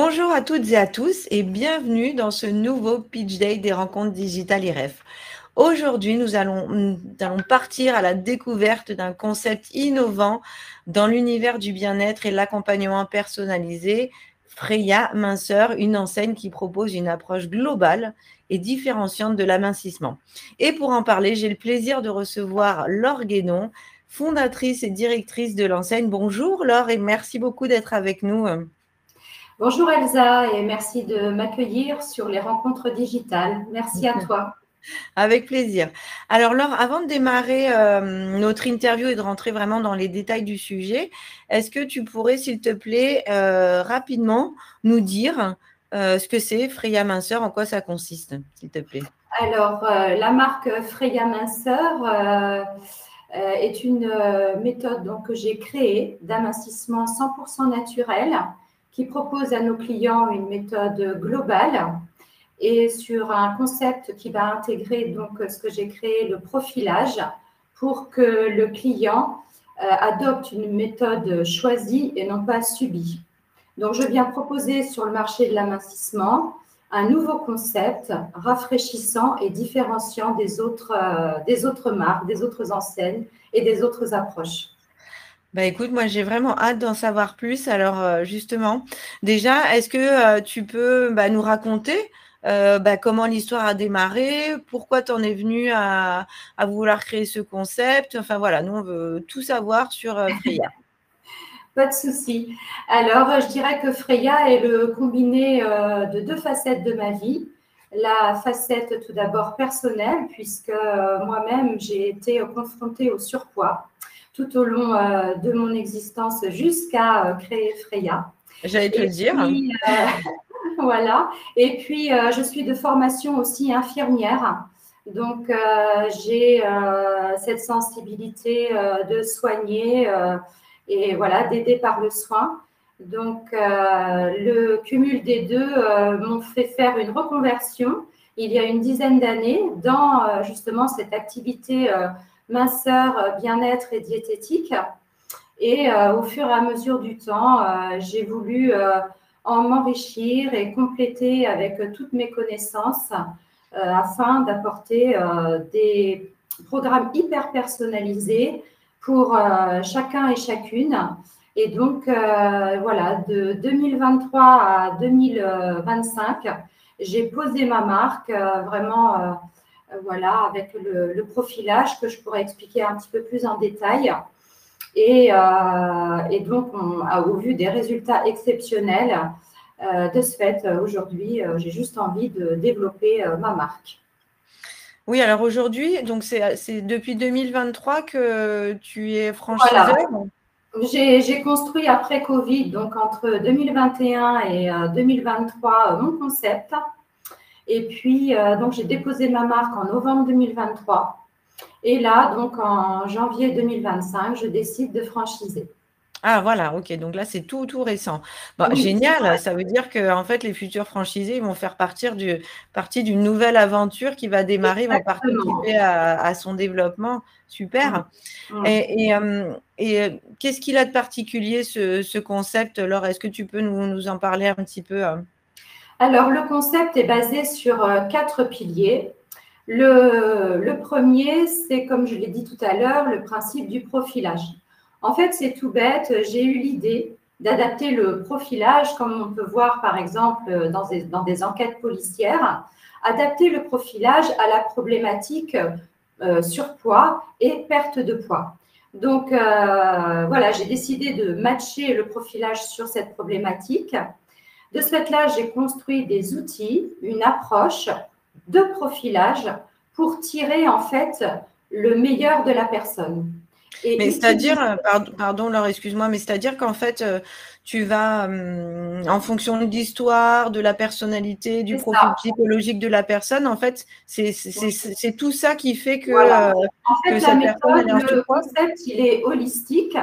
Bonjour à toutes et à tous et bienvenue dans ce nouveau Pitch Day des rencontres digitales IREF. Aujourd'hui, nous allons partir à la découverte d'un concept innovant dans l'univers du bien-être et l'accompagnement personnalisé. Freya Minceur, une enseigne qui propose une approche globale et différenciante de l'amincissement. Et pour en parler, j'ai le plaisir de recevoir Laure Guénon, fondatrice et directrice de l'enseigne. Bonjour Laure et merci beaucoup d'être avec nous. Bonjour Elsa et merci de m'accueillir sur les rencontres digitales. Merci à toi. Avec plaisir. Alors Laure, avant de démarrer notre interview et de rentrer vraiment dans les détails du sujet, est-ce que tu pourrais, s'il te plaît, rapidement nous dire ce que c'est Freya Minceur, en quoi ça consiste, s'il te plaît? Alors, la marque Freya Minceur est une méthode que j'ai créée d'amincissement 100% naturel qui propose à nos clients une méthode globale et sur un concept qui va intégrer donc ce que j'ai créé, le profilage, pour que le client adopte une méthode choisie et non pas subie. Donc, je viens proposer sur le marché de l'amincissement un nouveau concept rafraîchissant et différenciant des autres marques, des autres enseignes et des autres approches. Bah écoute, moi j'ai vraiment hâte d'en savoir plus. Alors justement, déjà, est-ce que tu peux nous raconter comment l'histoire a démarré, pourquoi tu en es venu à vouloir créer ce concept? Enfin voilà, nous on veut tout savoir sur Freya. Pas de souci. Alors, je dirais que Freya est le combiné de deux facettes de ma vie. La facette tout d'abord personnelle, puisque moi-même, j'ai été confrontée au surpoids tout au long de mon existence jusqu'à créer Freya. J'allais te le Et dire. puis, voilà. Et puis, je suis de formation aussi infirmière. Donc, j'ai cette sensibilité de soigner et voilà, d'aider par le soin. Donc, le cumul des deux m'ont fait faire une reconversion il y a une dizaine d'années dans justement cette activité minceur, bien-être et diététique. Et au fur et à mesure du temps, j'ai voulu en m'enrichir et compléter avec toutes mes connaissances afin d'apporter des programmes hyper personnalisés pour chacun et chacune. Et donc, voilà, de 2023 à 2025, j'ai posé ma marque vraiment, voilà, avec le profilage que je pourrais expliquer un petit peu plus en détail. Et donc, au vu des résultats exceptionnels, de ce fait, aujourd'hui, j'ai juste envie de développer ma marque. Oui, alors aujourd'hui, donc c'est depuis 2023 que tu es franchiseur. Voilà. J'ai construit après Covid, donc entre 2021 et 2023, mon concept. Et puis, donc, j'ai déposé ma marque en novembre 2023. Et là, donc, en janvier 2025, je décide de franchiser. Ah voilà, ok, donc là c'est tout récent. Bon, Oui, génial, ça veut dire que en fait les futurs franchisés vont faire partie d'une nouvelle aventure qui va démarrer, vont exactement. participer à son développement. Super. Mm. Et qu'est-ce qu'il a de particulier ce concept, Laure? Est-ce que tu peux nous en parler un petit peu? Alors, le concept est basé sur 4 piliers. Le premier, c'est, comme je l'ai dit tout à l'heure, le principe du profilage. En fait, c'est tout bête. J'ai eu l'idée d'adapter le profilage, comme on peut voir par exemple dans des enquêtes policières, adapter le profilage à la problématique surpoids et perte de poids. Donc, voilà, j'ai décidé de matcher le profilage sur cette problématique. De ce fait-là, j'ai construit des outils, une approche de profilage pour tirer en fait le meilleur de la personne. Et Mais utiliser. c'est-à-dire, pardon Laure, excuse-moi, mais c'est-à-dire qu'en fait, tu vas, en fonction de l'histoire, de la personnalité, du C'est profil ça. psychologique de la personne, en fait, c'est tout ça qui fait Voilà. En que fait, la cette personne, elle méthode, est en le surpoids? concept, il est holistique.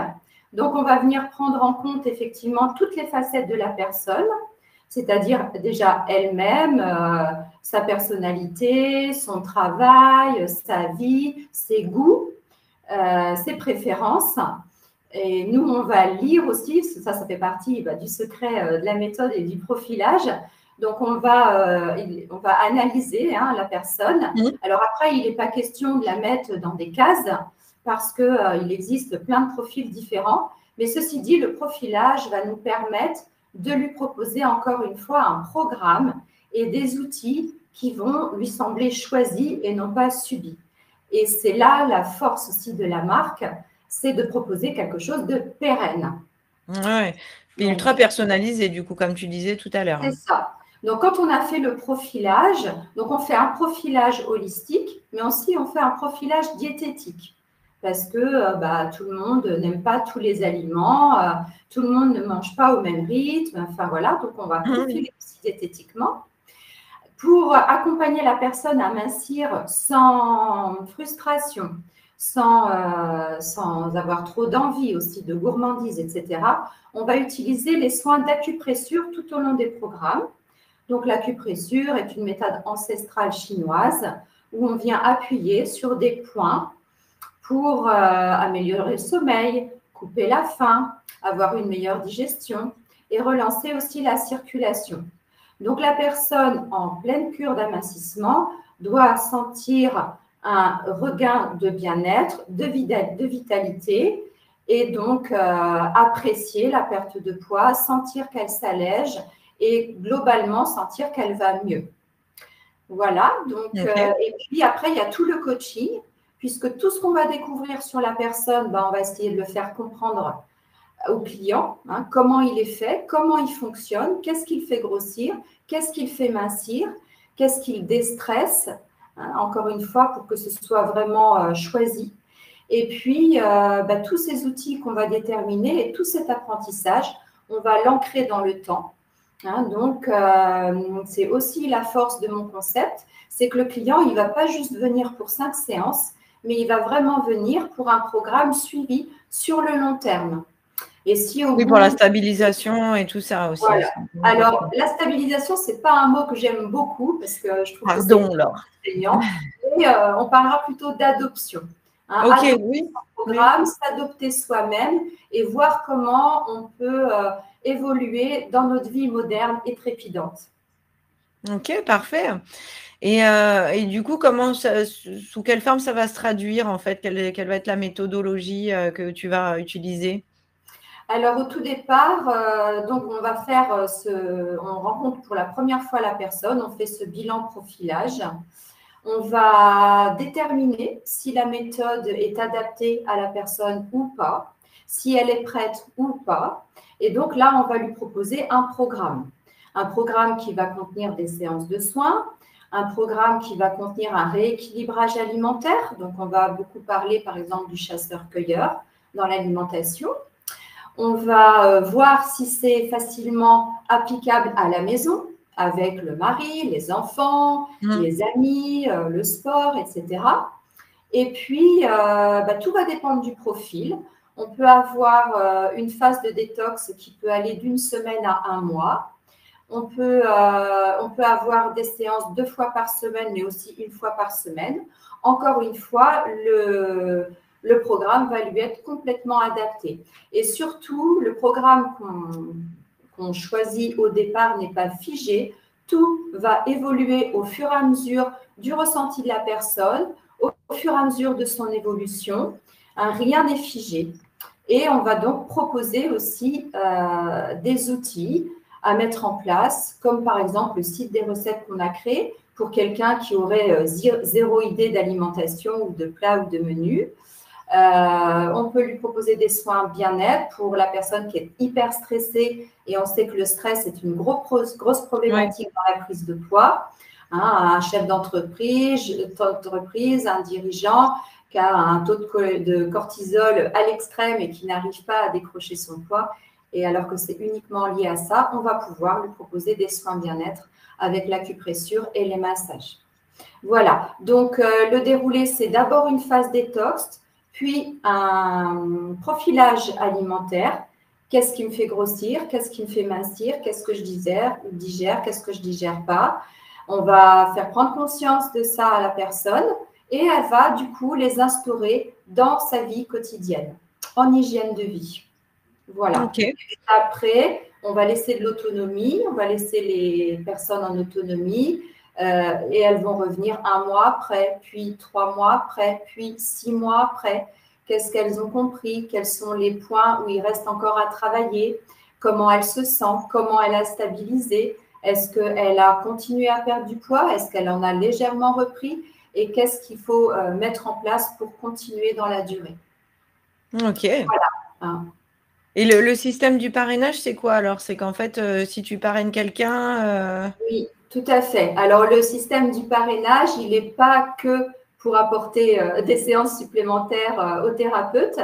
Donc, on va venir prendre en compte effectivement toutes les facettes de la personne, c'est-à-dire déjà elle-même, sa personnalité, son travail, sa vie, ses goûts, ses préférences. Et nous, on va lire aussi, parce que ça fait partie du secret de la méthode et du profilage. Donc, on va analyser la personne. Alors après, il n'est pas question de la mettre dans des cases parce qu'il existe plein de profils différents. Mais ceci dit, le profilage va nous permettre de lui proposer encore une fois un programme et des outils qui vont lui sembler choisis et non pas subis. Et c'est là la force aussi de la marque, c'est de proposer quelque chose de pérenne. Ouais, puis ultra personnalisé, du coup, comme tu disais tout à l'heure. C'est ça. Donc, quand on a fait le profilage, donc on fait un profilage holistique, mais aussi on fait un profilage diététique. Parce que tout le monde n'aime pas tous les aliments, tout le monde ne mange pas au même rythme. Enfin voilà, donc on va profiler aussi diététiquement pour accompagner la personne à mincir sans frustration, sans avoir trop d'envie aussi, de gourmandise, etc. On va utiliser les soins d'acupressure tout au long des programmes. Donc, l'acupressure est une méthode ancestrale chinoise où on vient appuyer sur des points pour améliorer le sommeil, couper la faim, avoir une meilleure digestion et relancer aussi la circulation. Donc, la personne en pleine cure d'amincissement doit sentir un regain de bien-être, de vitalité et donc apprécier la perte de poids, sentir qu'elle s'allège et globalement sentir qu'elle va mieux. Voilà, donc, et puis après, il y a tout le coaching, puisque tout ce qu'on va découvrir sur la personne, on va essayer de le faire comprendre au client, comment il est fait, comment il fonctionne, qu'est-ce qu'il fait grossir, qu'est-ce qu'il fait mincir, qu'est-ce qu'il déstresse, encore une fois, pour que ce soit vraiment choisi. Et puis, tous ces outils qu'on va déterminer et tout cet apprentissage, on va l'ancrer dans le temps. Donc, c'est aussi la force de mon concept, c'est que le client, il ne va pas juste venir pour 5 séances, mais il va vraiment venir pour un programme suivi sur le long terme. Et si pour la stabilisation et tout ça aussi. Voilà. Alors, la stabilisation, ce n'est pas un mot que j'aime beaucoup parce que je trouve que c'est contraignant. Mais on parlera plutôt d'adoption. Adopter son programme, s'adopter soi-même et voir comment on peut évoluer dans notre vie moderne et trépidante. Ok, parfait. Et du coup, sous quelle forme ça va se traduire en fait? Quelle va être la méthodologie que tu vas utiliser? Alors, au tout départ, donc on va faire on rencontre pour la première fois la personne, on fait ce bilan profilage. On va déterminer si la méthode est adaptée à la personne ou pas, si elle est prête ou pas. Et donc là, on va lui proposer un programme. Un programme qui va contenir des séances de soins, un programme qui va contenir un rééquilibrage alimentaire. Donc, on va beaucoup parler, par exemple, du chasseur-cueilleur dans l'alimentation. On va voir si c'est facilement applicable à la maison, avec le mari, les enfants, les amis, le sport, etc. Et puis, tout va dépendre du profil. On peut avoir une phase de détox qui peut aller d'1 semaine à 1 mois. On peut avoir des séances 2 fois par semaine, mais aussi 1 fois par semaine. Encore une fois, le programme va lui être complètement adapté. Et surtout, le programme qu'on choisit au départ n'est pas figé. Tout va évoluer au fur et à mesure du ressenti de la personne, au fur et à mesure de son évolution. Rien n'est figé. Et on va donc proposer aussi des outils à mettre en place, comme par exemple le site des recettes qu'on a créé pour quelqu'un qui aurait zéro idée d'alimentation ou de plat ou de menu. On peut lui proposer des soins bien-être pour la personne qui est hyper stressée et on sait que le stress est une grosse problématique dans la prise de poids. Un chef d'entreprise, un dirigeant qui a un taux de cortisol à l'extrême et qui n'arrive pas à décrocher son poids. Et alors que c'est uniquement lié à ça, on va pouvoir lui proposer des soins bien-être avec l'acupressure et les massages. Voilà, donc le déroulé, c'est d'abord une phase détox, puis un profilage alimentaire. Qu'est-ce qui me fait grossir? Qu'est-ce qui me fait mincir? Qu'est-ce que je digère? Qu'est-ce que je ne digère pas? On va faire prendre conscience de ça à la personne et elle va du coup les instaurer dans sa vie quotidienne. en hygiène de vie. Voilà. Ok. Après, on va laisser de l'autonomie, on va laisser les personnes en autonomie et elles vont revenir 1 mois après, puis 3 mois après, puis 6 mois après. Qu'est-ce qu'elles ont compris? Quels sont les points où il reste encore à travailler? Comment elle se sent? Comment elle a stabilisé? Est-ce qu'elle a continué à perdre du poids? Est-ce qu'elle en a légèrement repris? Et qu'est-ce qu'il faut mettre en place pour continuer dans la durée? Ok. Voilà. Hein. Et le système du parrainage, c'est quoi alors? C'est qu'en fait, si tu parraines quelqu'un, Oui, tout à fait. Alors, le système du parrainage, il n'est pas que pour apporter des séances supplémentaires aux thérapeutes.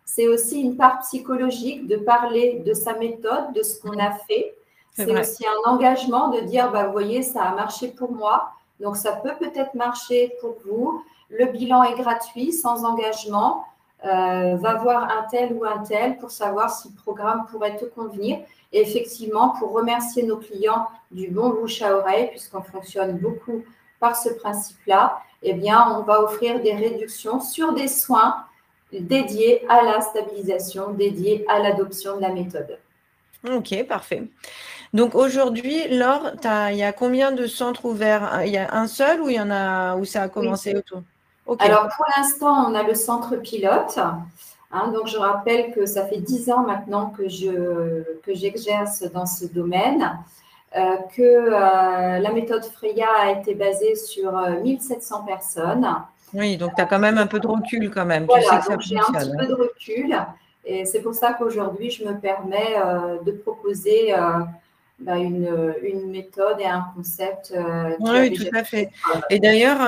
C'est aussi une part psychologique de parler de sa méthode, de ce qu'on a fait. c'est C'est vrai. aussi un engagement de dire, bah, vous voyez, ça a marché pour moi, donc ça peut peut-être marcher pour vous. Le bilan est gratuit, sans engagement. Va voir un tel ou un tel pour savoir si le programme pourrait te convenir. Et effectivement, pour remercier nos clients du bon bouche à oreille, puisqu'on fonctionne beaucoup par ce principe-là, eh bien, on va offrir des réductions sur des soins dédiés à la stabilisation, dédiés à l'adoption de la méthode. Ok, parfait. Donc aujourd'hui, Laure, il y a combien de centres ouverts? Il y a un seul ou il y en a où ça a Oui. commencé autour? Ok. Alors, pour l'instant, on a le centre pilote. Hein, donc, je rappelle que ça fait 10 ans maintenant que j'exerce dans ce domaine. Que la méthode Freya a été basée sur 1700 personnes. Oui, donc tu as quand même un peu de recul quand même. Tu sais Voilà, que ça donc j'ai un fonctionne, petit peu hein. de recul et c'est pour ça qu'aujourd'hui, je me permets de proposer une méthode et un concept Oui, qui a oui, tout déjà à fait ses fait. preuves. Et d'ailleurs,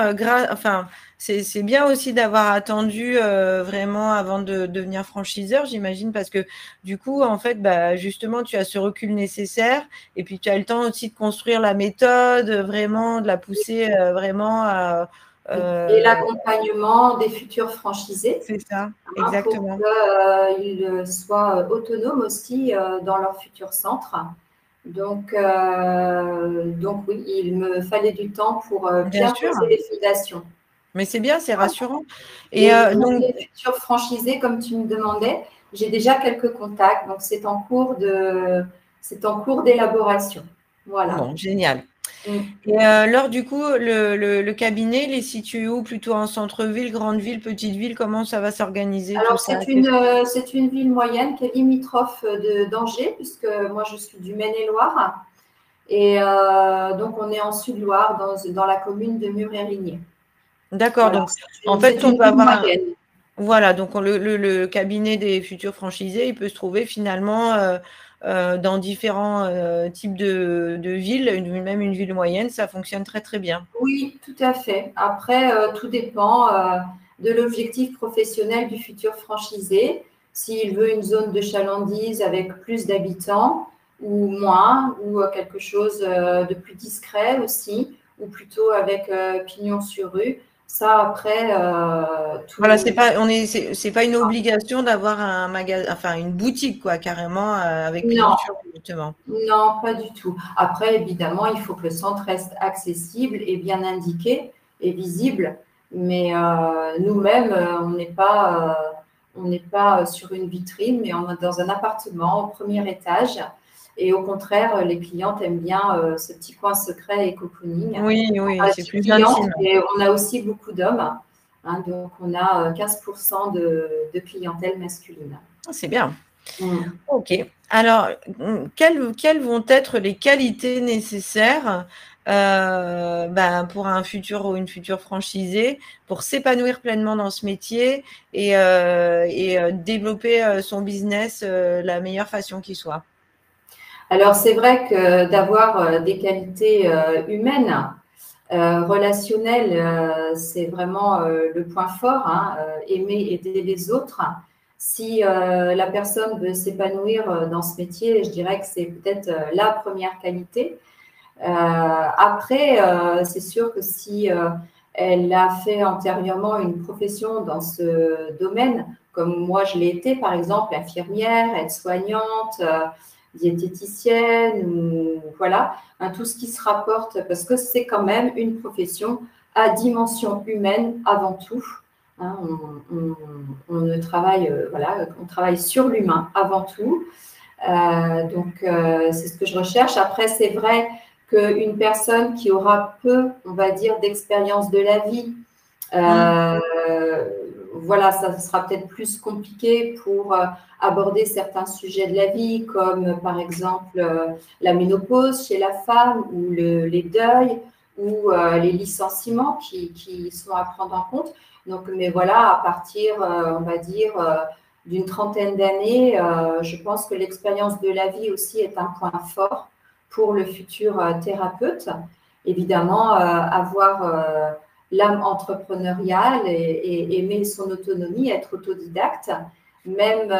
enfin, c'est bien aussi d'avoir attendu vraiment avant de devenir franchiseur, j'imagine, parce que du coup, en fait, bah, justement, tu as ce recul nécessaire et puis tu as le temps aussi de construire la méthode, vraiment, de la pousser vraiment à. Et euh, l'accompagnement des futurs franchisés c'est ça, hein, pour exactement. qu'ils soient autonomes aussi dans leur futur centre. Donc oui, il me fallait du temps pour Bien bien sûr, poser les fondations. mais c'est bien, c'est Voilà. rassurant. Et Et pour donc, les futurs franchisés, comme tu me demandais, j'ai déjà quelques contacts, donc c'est en cours d'élaboration. Voilà. bon, génial. Mm. Et Laure, du coup, le cabinet, il est situé où? Plutôt en centre-ville, grande ville, petite ville? Comment ça va s'organiser tout Alors, ça? c'est une ville moyenne qui est limitrophe d'Angers, puisque moi, je suis du Maine-et-Loire. Et donc, on est en Sud-Loire, dans la commune de Mur-et-Rigné. D'accord, Voilà, donc en c'est fait, on une peut ville avoir moyenne. voilà, donc le cabinet des futurs franchisés, il peut se trouver finalement dans différents types de villes, même une ville moyenne, ça fonctionne très très bien. Oui, tout à fait. Après, tout dépend de l'objectif professionnel du futur franchisé. S'il veut une zone de chalandise avec plus d'habitants ou moins, ou quelque chose de plus discret aussi, ou plutôt avec pignon sur rue. Ça, après, Voilà, tout. c'est pas une obligation d'avoir un magasin, enfin une boutique quoi, carrément avec pignon Non, sur rue, justement. non, pas du tout. Après, évidemment, il faut que le centre reste accessible et bien indiqué et visible. Mais nous-mêmes, on n'est pas sur une vitrine, mais on est dans un appartement au premier étage. Et au contraire, les clientes aiment bien ce petit coin secret et cocooning. Oui, On oui, a c'est 10 plus clientes intime. et on a aussi beaucoup d'hommes. Hein, donc, on a 15% de clientèle masculine. Ah, c'est bien. Mm. Ok. Alors, quelles vont être les qualités nécessaires ben, pour un futur ou une future franchisée pour s'épanouir pleinement dans ce métier et développer son business la meilleure façon qui soit? Alors, c'est vrai que d'avoir des qualités humaines, relationnelles, c'est vraiment le point fort, hein, aimer, aider les autres. Si la personne veut s'épanouir dans ce métier, je dirais que c'est peut-être la première qualité. Après, c'est sûr que si elle a fait antérieurement une profession dans ce domaine, comme moi je l'ai été, par exemple, infirmière, aide-soignante, diététicienne, ou, voilà, hein, tout ce qui se rapporte, parce que c'est quand même une profession à dimension humaine avant tout. Hein, on ne travaille, voilà, on travaille sur l'humain avant tout. Donc, c'est ce que je recherche. Après, c'est vrai qu'une personne qui aura peu, on va dire, d'expérience de la vie, voilà, ça sera peut-être plus compliqué pour aborder certains sujets de la vie, comme par exemple la ménopause chez la femme ou les deuils ou les licenciements qui sont à prendre en compte. Donc, mais voilà, à partir, on va dire, d'une trentaine d'années, je pense que l'expérience de la vie aussi est un point fort pour le futur thérapeute. Évidemment, avoir l'âme entrepreneuriale et aimer son autonomie, être autodidacte, même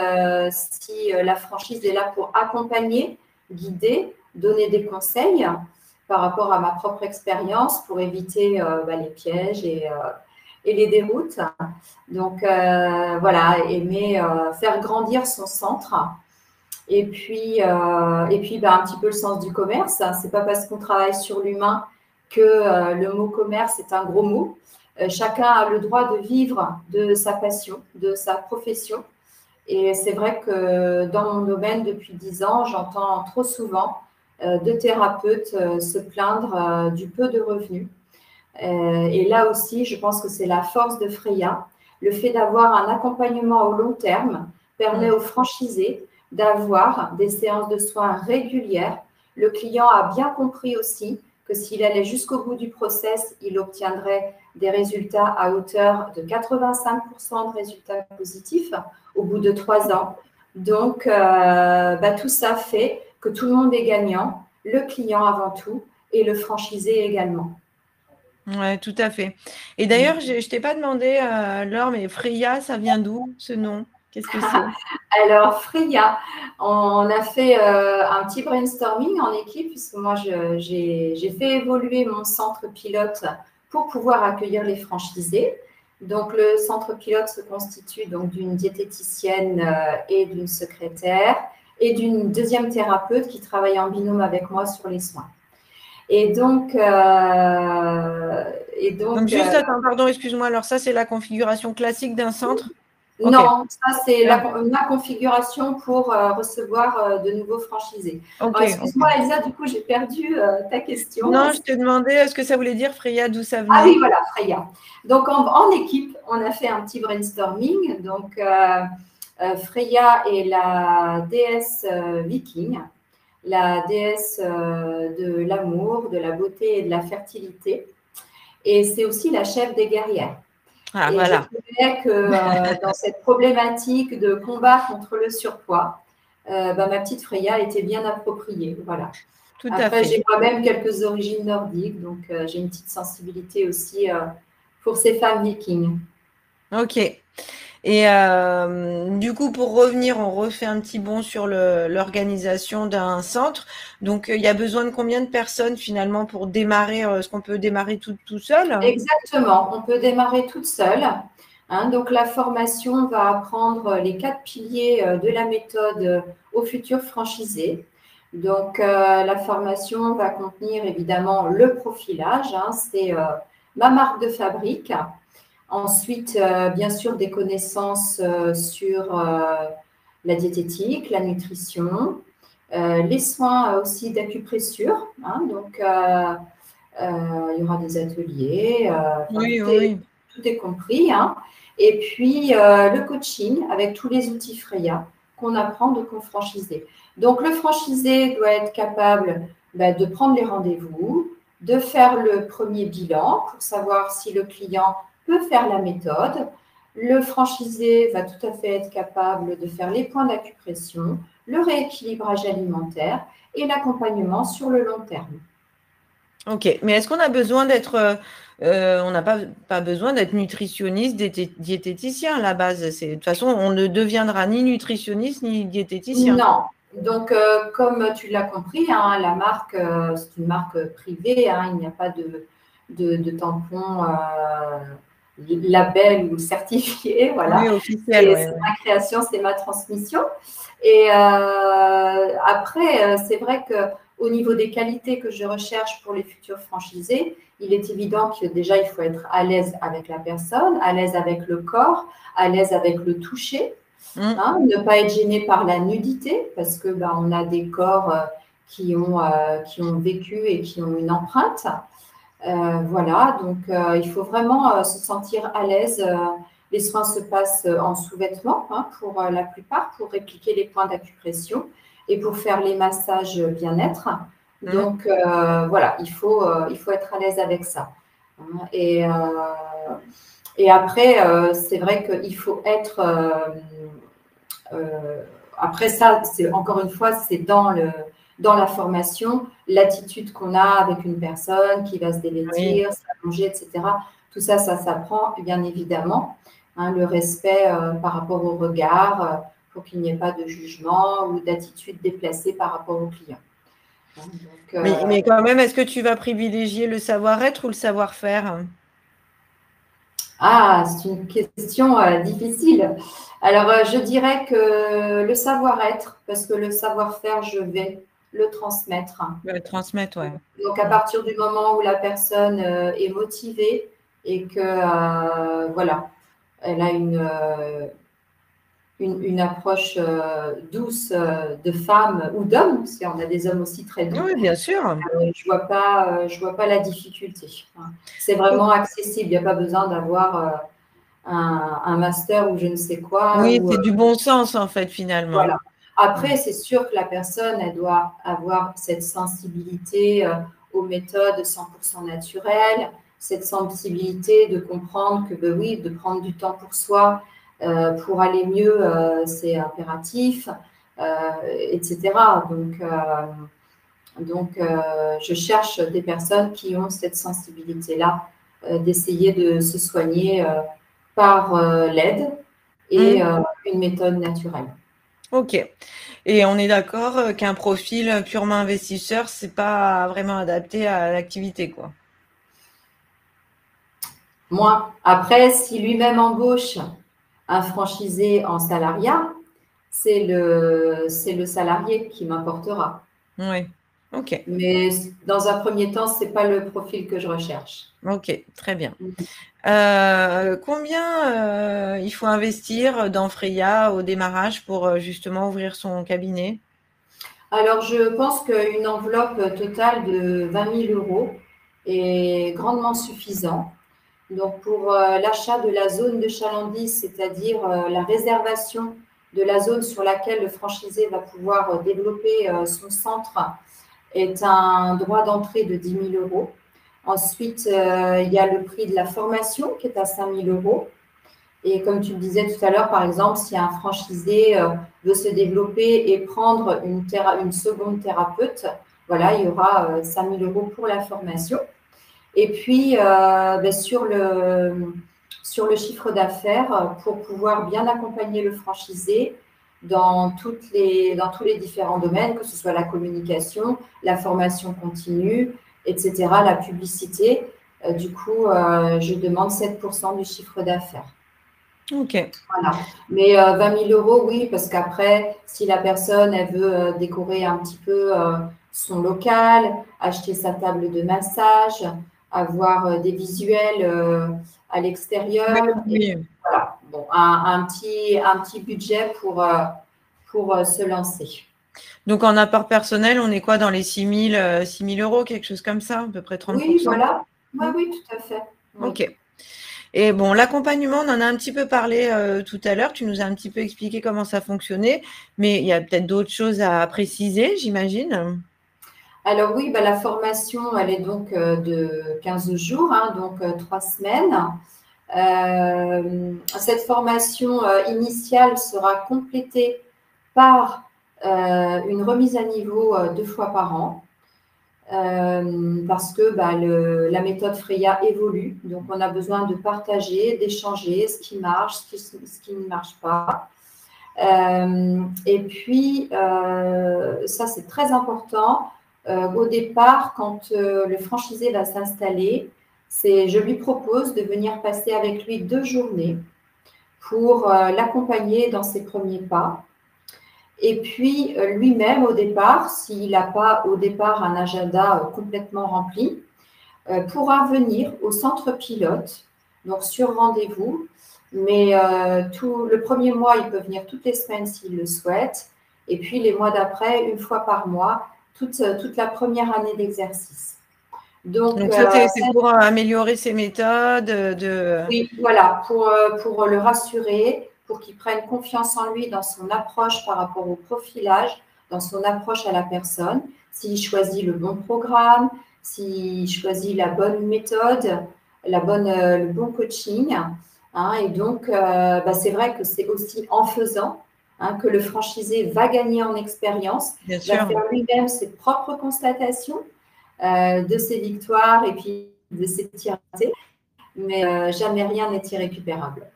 si la franchise est là pour accompagner, guider, donner des conseils par rapport à ma propre expérience pour éviter les pièges et les déroutes. Donc voilà, aimer faire grandir son centre. Et puis un petit peu le sens du commerce. C'est pas parce qu'on travaille sur l'humain que le mot commerce est un gros mot. Chacun a le droit de vivre de sa passion, de sa profession. Et c'est vrai que dans mon domaine, depuis 10 ans, j'entends trop souvent de thérapeutes se plaindre du peu de revenus. Et là aussi, je pense que c'est la force de Freya. Le fait d'avoir un accompagnement au long terme permet aux franchisés d'avoir des séances de soins régulières. Le client a bien compris aussi que s'il allait jusqu'au bout du process, il obtiendrait des résultats à hauteur de 85% de résultats positifs au bout de 3 ans. Donc, tout ça fait que tout le monde est gagnant, le client avant tout et le franchisé également. Oui, tout à fait. Et d'ailleurs, je ne t'ai pas demandé, Laure, mais Freya, ça vient d'où ce nom? Qu'est-ce que c'est? Alors, Freya, on a fait un petit brainstorming en équipe, puisque moi, j'ai fait évoluer mon centre pilote pour pouvoir accueillir les franchisés. Donc, le centre pilote se constitue donc d'une diététicienne et d'une secrétaire et d'une deuxième thérapeute qui travaille en binôme avec moi sur les soins. Et donc, juste, attends, pardon, excuse-moi. Alors, ça, c'est la configuration classique d'un centre? Non, ça c'est ma configuration pour recevoir de nouveaux franchisés. Excuse-moi Elsa, du coup j'ai perdu ta question. Non, je te demandais ce que ça voulait dire Freya, d'où ça venait. Ah oui, voilà, Freya. Donc en équipe, on a fait un petit brainstorming. Donc Freya est la déesse viking, la déesse de l'amour, de la beauté et de la fertilité. Et c'est aussi la chef des guerrières. Ah, et voilà. je trouvais que dans cette problématique de combat contre le surpoids, ma petite Freya était bien appropriée. Voilà. Tout Après, j'ai moi-même quelques origines nordiques, donc j'ai une petite sensibilité aussi pour ces femmes vikings. Ok. Et du coup, pour revenir, on refait un petit bond sur l'organisation d'un centre. Donc, il y a besoin de combien de personnes finalement pour démarrer? Est-ce qu'on peut démarrer tout seul? Exactement, on peut démarrer toute seule. Hein, donc, la formation va apprendre les 4 piliers de la méthode aux futurs franchisés. Donc, la formation va contenir évidemment le profilage, hein, c'est ma marque de fabrique. Ensuite, bien sûr, des connaissances sur la diététique, la nutrition, les soins aussi d'acupressure. Hein, donc, il y aura des ateliers. Tout est compris. Hein. Et puis, le coaching avec tous les outils Freya qu'on apprend de confranchiser. Donc, le franchisé doit être capable de prendre les rendez-vous, de faire le premier bilan pour savoir si le client peut faire la méthode. Le franchisé va tout à fait être capable de faire les points d'acupression, le rééquilibrage alimentaire et l'accompagnement sur le long terme. Ok, mais est-ce qu'on a besoin d'être, on n'a pas besoin d'être nutritionniste, diététicien à la base. De toute façon, on ne deviendra ni nutritionniste ni diététicien. Non. Donc, comme tu l'as compris, hein, la marque, c'est une marque privée. Hein, il n'y a pas de tampon label ou certifié. Voilà. Oui, officiel. C'est ma création, c'est ma transmission. Et après, c'est vrai que Au niveau des qualités que je recherche pour les futurs franchisés, il est évident que déjà, il faut être à l'aise avec la personne, à l'aise avec le corps, à l'aise avec le toucher. Ne pas être gêné par la nudité, parce que on a des corps qui ont vécu et qui ont une empreinte. Voilà, donc il faut vraiment se sentir à l'aise. Les soins se passent en sous-vêtements pour la plupart, pour répliquer les points d'acupression et pour faire les massages bien-être. Donc voilà, il faut être à l'aise avec ça. Et après, c'est vrai qu'il faut être après ça, c'est encore une fois, c'est dans la formation, l'attitude qu'on a avec une personne qui va se dévêtir, s'allonger, etc. Tout ça, ça s'apprend, bien évidemment. Le respect par rapport au regard, pour qu'il n'y ait pas de jugement ou d'attitude déplacée par rapport au client. Donc, mais quand même, est-ce que tu vas privilégier le savoir-être ou le savoir-faire? C'est une question difficile. Alors, je dirais que le savoir-être, parce que le savoir-faire, je vais le transmettre. Le transmettre, ouais. Donc, à partir du moment où la personne est motivée et que, voilà, elle a une approche douce de femme ou d'homme, parce qu'on a des hommes aussi très doux, Oui, bien sûr. je vois pas la difficulté. C'est vraiment accessible. Il n'y a pas besoin d'avoir un master ou je ne sais quoi. Oui, c'est du bon sens, en fait, finalement. Voilà. Après, c'est sûr que la personne, elle doit avoir cette sensibilité aux méthodes 100% naturelles, cette sensibilité de comprendre que, oui, de prendre du temps pour soi, pour aller mieux, c'est impératif, etc. Donc, je cherche des personnes qui ont cette sensibilité-là, d'essayer de se soigner par l'aide et une méthode naturelle. Ok. Et on est d'accord qu'un profil purement investisseur, c'est pas vraiment adapté à l'activité, quoi. Moi, après, si lui-même embauche un franchisé en salariat, c'est le salarié qui m'importera. Oui. Ok. Mais dans un premier temps, ce n'est pas le profil que je recherche. Ok, très bien. Combien il faut investir dans Freya au démarrage pour justement ouvrir son cabinet? Alors, je pense qu'une enveloppe totale de 20 000 euros est grandement suffisant. Donc, pour l'achat de la zone de chalandise, c'est-à-dire la réservation de la zone sur laquelle le franchisé va pouvoir développer son centre, est un droit d'entrée de 10 000 euros. Ensuite, il y a le prix de la formation qui est à 5 000 euros. Et comme tu le disais tout à l'heure, par exemple, si un franchisé veut se développer et prendre une seconde thérapeute, voilà, il y aura 5 000 euros pour la formation. Et puis, sur le chiffre d'affaires, pour pouvoir bien accompagner le franchisé dans tous les différents domaines, que ce soit la communication, la formation continue, etc., la publicité. Du coup, je demande 7% du chiffre d'affaires. Ok. Voilà. Mais 20 000 euros, oui, parce qu'après, si la personne, elle veut décorer un petit peu son local, acheter sa table de massage, avoir des visuels à l'extérieur, et Oui. voilà, bon, un petit budget pour se lancer. Donc en apport personnel, on est quoi dans les 6 000 euros, quelque chose comme ça, à peu près Oui, 30%? voilà. Oui, tout à fait. Oui. Ok. Et bon, l'accompagnement, on en a un petit peu parlé tout à l'heure. Tu nous as un petit peu expliqué comment ça fonctionnait, mais il y a peut-être d'autres choses à préciser, j'imagine. Alors oui, la formation, elle est donc de 15 jours, donc 3 semaines. Cette formation initiale sera complétée par une remise à niveau 2 fois par an. Parce que la méthode Freya évolue. Donc, on a besoin de partager, d'échanger ce qui marche, ce qui ne marche pas. Et puis, ça, c'est très important. Au départ, quand le franchisé va s'installer, je lui propose de venir passer avec lui 2 journées pour l'accompagner dans ses premiers pas. Et puis, lui-même, au départ, s'il n'a pas au départ un agenda complètement rempli, pourra venir au centre pilote, donc sur rendez-vous. Mais le premier mois, il peut venir toutes les semaines s'il le souhaite. Et puis, les mois d'après, une fois par mois, toute la première année d'exercice. Donc, Donc ça, c'est pour améliorer ses méthodes oui, voilà, pour le rassurer, pour qu'il prenne confiance en lui dans son approche par rapport au profilage, dans son approche à la personne, s'il choisit le bon programme, s'il choisit la bonne méthode, le bon coaching. Hein. Et donc, c'est vrai que c'est aussi en faisant que le franchisé va gagner en expérience, Bien va sûr. faire lui-même ses propres constatations de ses victoires et puis de ses tirs ratés, mais jamais rien n'est irrécupérable.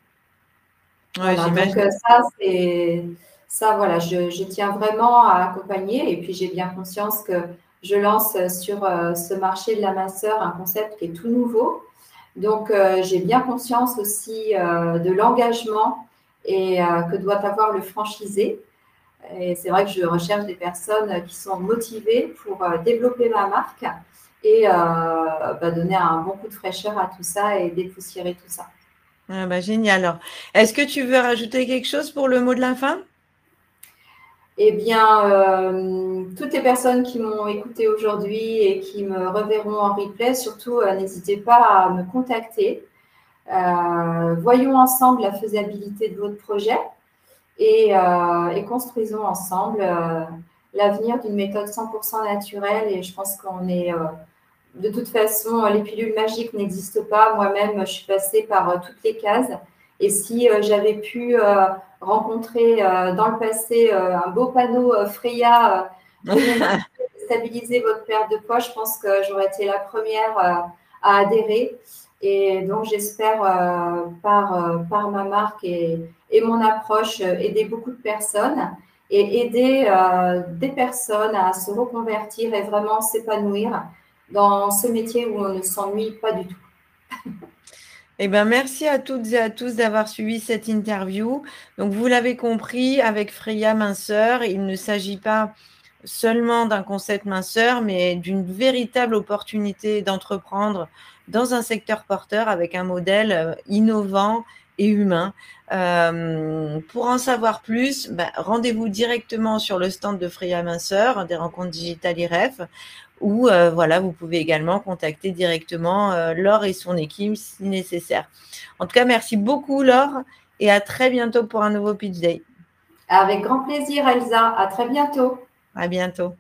Ouais, Voilà, donc j'imagine. ça, voilà, je tiens vraiment à accompagner et puis j'ai bien conscience que je lance sur ce marché de la masseur un concept qui est tout nouveau. Donc, j'ai bien conscience aussi de l'engagement et que doit avoir le franchisé. Et c'est vrai que je recherche des personnes qui sont motivées pour développer ma marque et donner un bon coup de fraîcheur à tout ça et dépoussiérer tout ça. Ah bah, génial. Alors, est-ce que tu veux rajouter quelque chose pour le mot de la fin? Eh bien, toutes les personnes qui m'ont écouté aujourd'hui et qui me reverront en replay, surtout, n'hésitez pas à me contacter. Voyons ensemble la faisabilité de votre projet et construisons ensemble l'avenir d'une méthode 100% naturelle. Et je pense qu'on est, de toute façon, les pilules magiques n'existent pas. Moi-même, je suis passée par toutes les cases. Et si j'avais pu rencontrer dans le passé un beau panneau Freya, venez stabiliser votre perte de poids, je pense que j'aurais été la première à adhérer. Et donc, j'espère par ma marque et mon approche aider beaucoup de personnes et aider des personnes à se reconvertir et vraiment s'épanouir dans ce métier où on ne s'ennuie pas du tout. Eh ben, merci à toutes et à tous d'avoir suivi cette interview. Donc, vous l'avez compris, avec Freya Minceur, il ne s'agit pas seulement d'un concept minceur, mais d'une véritable opportunité d'entreprendre dans un secteur porteur avec un modèle innovant et humain. Pour en savoir plus, rendez-vous directement sur le stand de Freya Minceur, des rencontres digitales IREF, ou voilà, vous pouvez également contacter directement Laure et son équipe si nécessaire. En tout cas, merci beaucoup Laure et à très bientôt pour un nouveau Pitch Day. Avec grand plaisir, Elsa. À très bientôt. À bientôt.